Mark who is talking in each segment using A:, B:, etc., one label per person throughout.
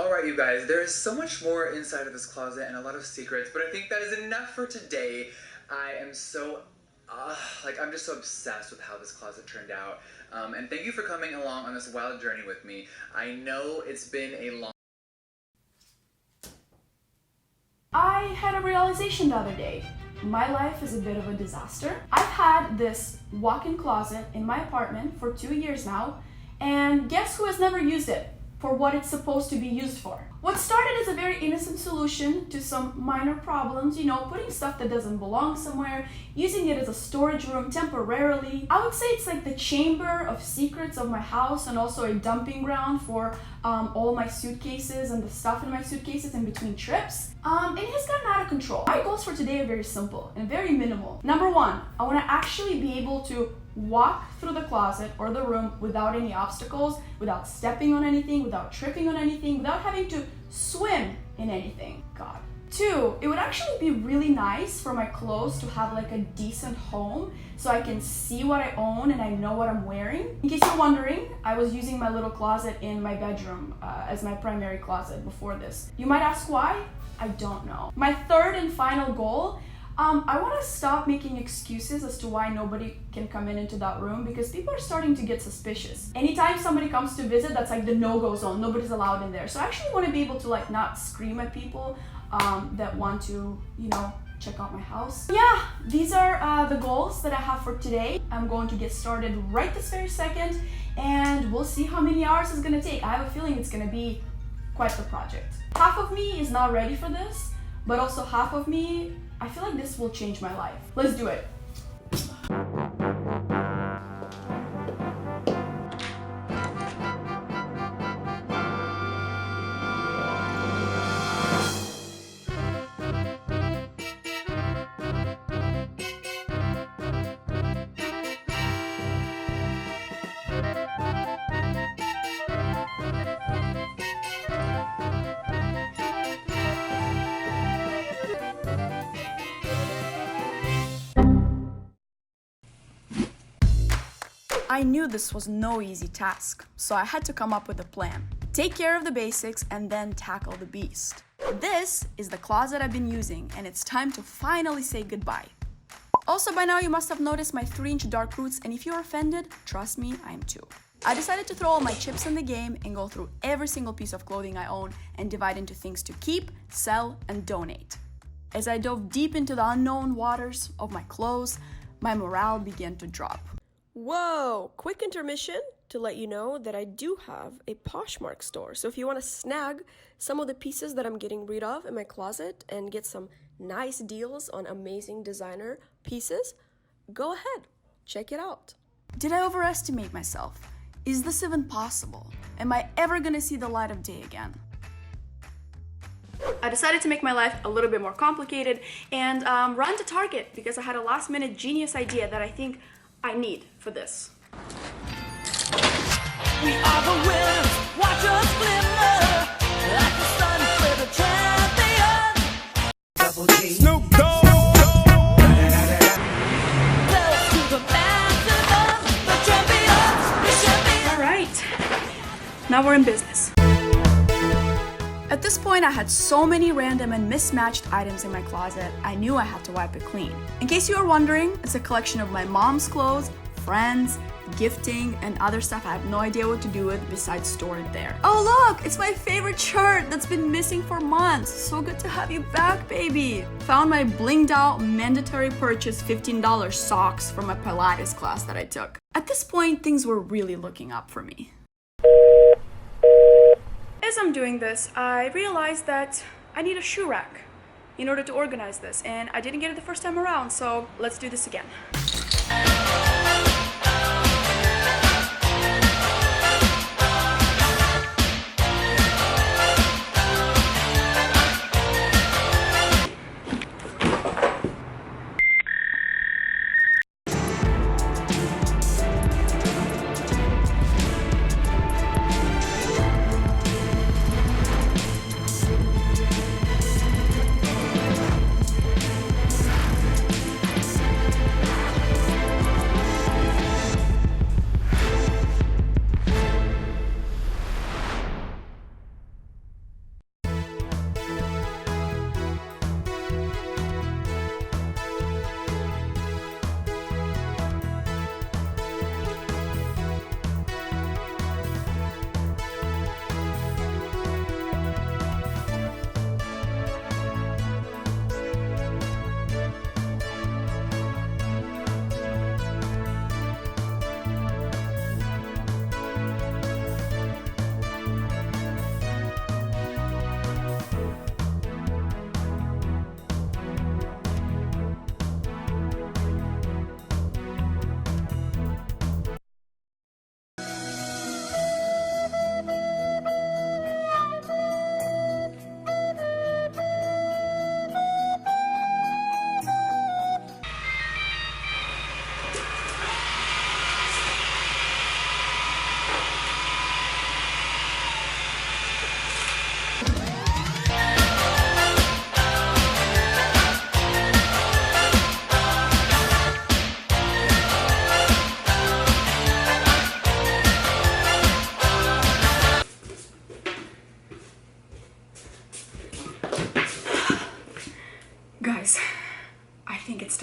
A: Alright, you guys, there is so much more inside of this closet and a lot of secrets, but I think that is enough for today. I am so, I'm just so obsessed with how this closet turned out. And thank you for coming along on this wild journey with me. I know it's been a long...
B: I had a realization the other day. My life is a bit of a disaster. I've had this walk-in closet in my apartment for 2 years now, and guess who has never used it for what it's supposed to be used for? What started as a very innocent solution to some minor problems, putting stuff that doesn't belong somewhere, using it as a storage room temporarily. I would say it's like the chamber of secrets of my house and also a dumping ground for all my suitcases and the stuff in my suitcases in between trips. And it has gotten out of control. My goals for today are very simple and very minimal. Number one, I want to actually be able to walk through the closet or the room without any obstacles, without stepping on anything, without tripping on anything, without having to swim in anything. God. Two, it would actually be really nice for my clothes to have like a decent home so I can see what I own and I know what I'm wearing. In case you're wondering, I was using my little closet in my bedroom as my primary closet before this. You might ask why? I don't know. My third and final goal, I want to stop making excuses as to why nobody can come into that room because people are starting to get suspicious. Anytime somebody comes to visit, that's like the no-go zone. Nobody's allowed in there. So I actually want to be able to like not scream at people that want to, check out my house. Yeah, these are the goals that I have for today. I'm going to get started right this very second and we'll see how many hours it's going to take. I have a feeling it's going to be quite the project. Half of me is not ready for this, but also half of me, I feel like this will change my life. Let's do it. I knew this was no easy task, so I had to come up with a plan. Take care of the basics and then tackle the beast. This is the closet I've been using, and it's time to finally say goodbye. Also, by now you must have noticed my 3-inch dark roots, and if you're offended, trust me, I am too. I decided to throw all my chips in the game and go through every single piece of clothing I own and divide into things to keep, sell, and donate. As I dove deep into the unknown waters of my clothes, my morale began to drop.
C: Whoa! Quick intermission to let you know that I do have a Poshmark store. So if you want to snag some of the pieces that I'm getting rid of in my closet and get some nice deals on amazing designer pieces, go ahead, check it out.
B: Did I overestimate myself? Is this even possible? Am I ever gonna see the light of day again? I decided to make my life a little bit more complicated and run to Target because I had a last-minute genius idea that I think I need for this.
D: We are the winners, watch us glimmer like the sun for the champions. Snoop Dogg.
B: All right, now we're in business. At this point, I had so many random and mismatched items in my closet, I knew I had to wipe it clean. In case you were wondering, it's a collection of my mom's clothes, friends, gifting, and other stuff I have no idea what to do with besides store it there. Oh look, it's my favorite shirt that's been missing for months. So good to have you back, baby. Found my blinged out mandatory purchase $15 socks from a Pilates class that I took. At this point, things were really looking up for me. As I'm doing this, I realized that I need a shoe rack in order to organize this, and I didn't get it the first time around, so let's do this again.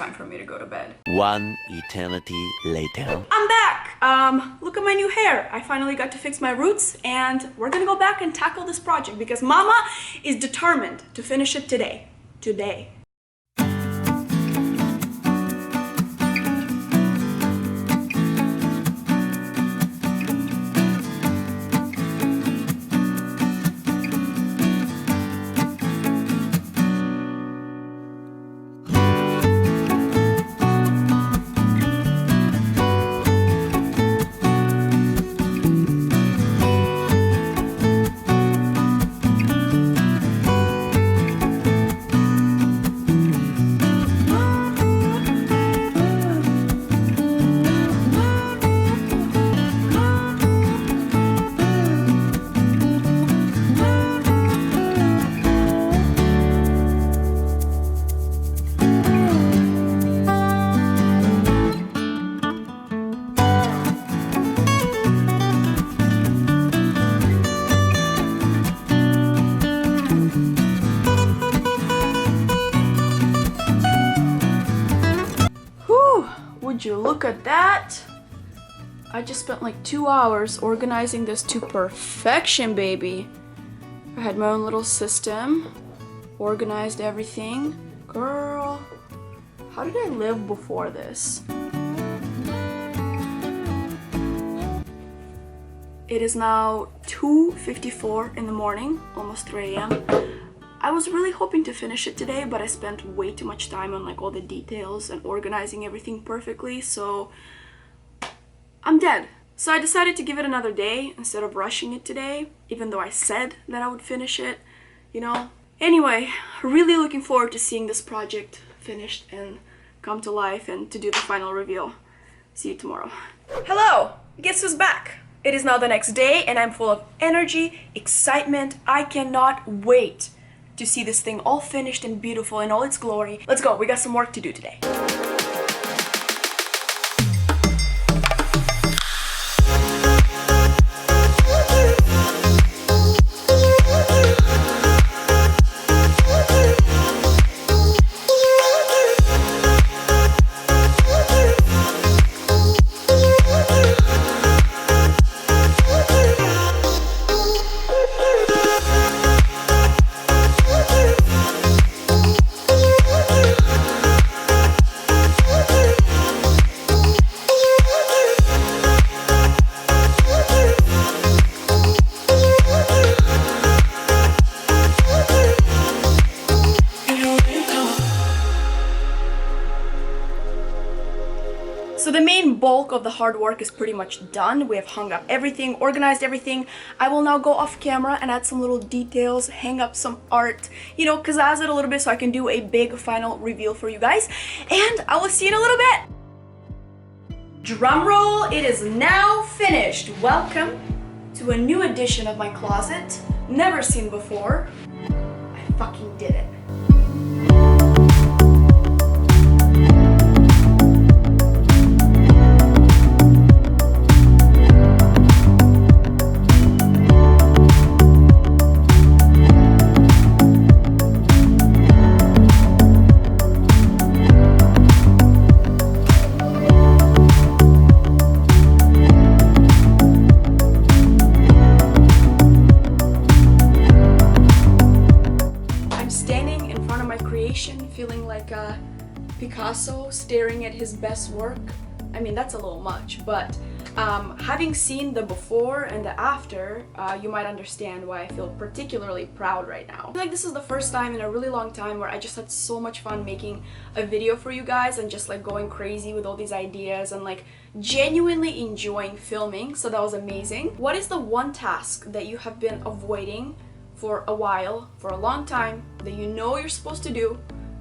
B: time for me to go to bed.
E: One eternity later.
B: I'm back! Look at my new hair. I finally got to fix my roots and we're gonna go back and tackle this project because Mama is determined to finish it today. Today. Would you look at that? I just spent like 2 hours organizing this to perfection, baby. I had my own little system, organized everything. Girl, how did I live before this? It is now 2:54 in the morning, almost 3 a.m. I was really hoping to finish it today, but I spent way too much time on like all the details and organizing everything perfectly, so I'm dead. So I decided to give it another day instead of rushing it today, even though I said that I would finish it, you know. Anyway, really looking forward to seeing this project finished and come to life and to do the final reveal. See you tomorrow. Hello! Guess who's back? It is now the next day and I'm full of energy, excitement. I cannot wait to see this thing all finished and beautiful in all its glory. Let's go, we got some work to do today. So the main bulk of the hard work is pretty much done. We have hung up everything, organized everything. I will now go off camera and add some little details, hang up some art, you know, pizzazz it a little bit so I can do a big final reveal for you guys. And I will see you in a little bit. Drum roll, it is now finished. Welcome to a new edition of my closet. Never seen before. I fucking did it. Feeling like Picasso staring at his best work. I mean, that's a little much, but having seen the before and the after, you might understand why I feel particularly proud right now. I feel like this is the first time in a really long time where I just had so much fun making a video for you guys and just like going crazy with all these ideas and like genuinely enjoying filming, so that was amazing. What is the one task that you have been avoiding for a while, for a long time, that you know you're supposed to do,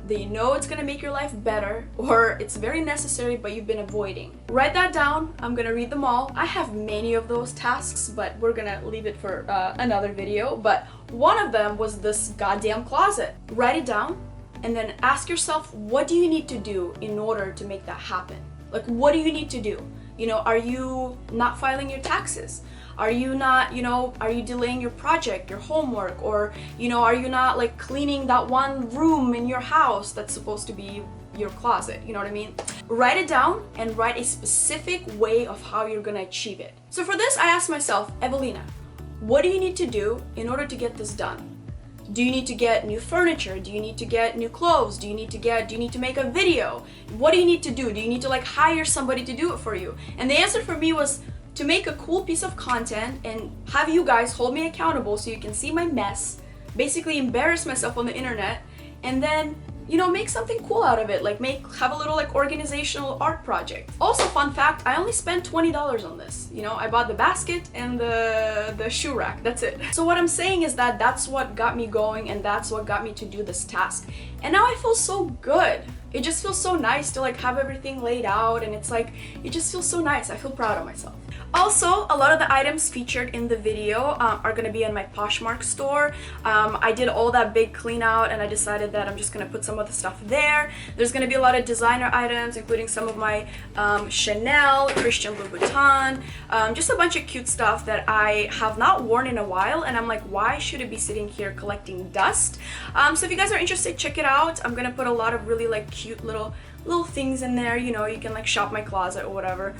B: that you know it's gonna make your life better, or it's very necessary but you've been avoiding? Write that down. I'm gonna read them all. I have many of those tasks, but we're gonna leave it for another video. But one of them was this goddamn closet. Write it down and then ask yourself, what do you need to do in order to make that happen? Like, what do you need to do? You know, are you not filing your taxes? Are you not, are you delaying your project, your homework, or, are you not like cleaning that one room in your house that's supposed to be your closet? You know what I mean? Write it down and write a specific way of how you're gonna achieve it. So for this, I asked myself, Evelina, what do you need to do in order to get this done? Do you need to get new furniture? Do you need to get new clothes? Do you need to make a video? What do you need to do? Do you need to like hire somebody to do it for you? And the answer for me was to make a cool piece of content and have you guys hold me accountable so you can see my mess, basically embarrass myself on the internet, and then make something cool out of it, like have a little like organizational art project. Also, fun fact, I only spent $20 on this. I bought the basket and the shoe rack, that's it. So what I'm saying is that that's what got me going, and that's what got me to do this task. And now I feel so good. It just feels so nice to like have everything laid out, and it's like, it just feels so nice. I feel proud of myself. Also, a lot of the items featured in the video are going to be in my Poshmark store. I did all that big clean out, and I decided that I'm just going to put some of the stuff there. There's going to be a lot of designer items, including some of my Chanel, Christian Louboutin, just a bunch of cute stuff that I have not worn in a while, and I'm like, why should it be sitting here collecting dust? So if you guys are interested, check it out. I'm going to put a lot of really like cute little things in there. You can like shop my closet or whatever.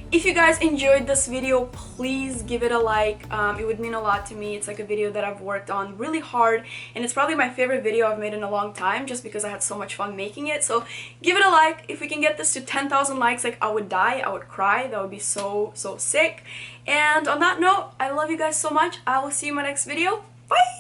B: If you guys enjoyed this video, please give it a like. It would mean a lot to me. It's like a video that I've worked on really hard, and it's probably my favorite video I've made in a long time, just because I had so much fun making it. So give it a like. If we can get this to 10,000 likes, like, I would die, I would cry. That would be so sick. And on that note, I love you guys so much. I will see you in my next video. Bye!